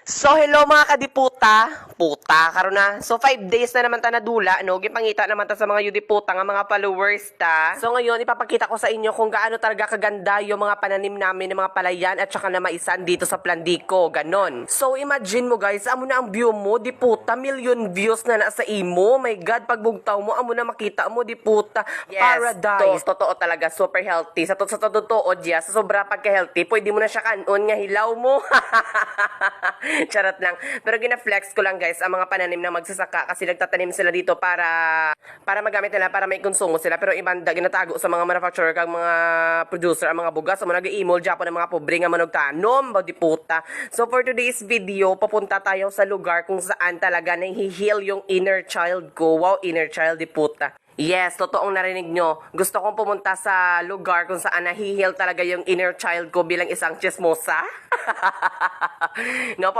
So, hello mga kadiputa. Puta, karon na. So, 5 days na naman ta nadula, no? Gipangita naman ta sa mga yudiputa nga mga followers ta. So, ngayon, ipapakita ko sa inyo kung gaano talaga kaganda yung mga pananim namin ng mga palayan at saka na maisan dito sa Plandico. Ganon. So, imagine mo guys, amo na ang view mo, diputa, million views na nasa imo. My God, pagbugtaw mo, amo na makita mo, diputa. Yes, paradise. Totoo talaga, super healthy. Sa totoo, sa sobra pagka-healthy, pwede mo na siya kanon nga hilaw mo. Charot lang. Pero gina-flex ko lang guys ang mga pananim na magsasaka kasi nagtatanim sila dito para magamit nila, para may konsumo sila. Pero ibanda ginatago sa mga manufacturer kag mga producer ang mga bugas. Amo nag-i-email Japan ng mga pobre nga manugtanom, bawdi puta. So for today's video, papunta tayo sa lugar kung saan talaga nahi-heal yung inner child ko. Wow, inner child di puta. Yes, totoong narinig nyo. Gusto kong pumunta sa lugar kung saan nahi-heal talaga yung inner child ko bilang isang chismosa. No,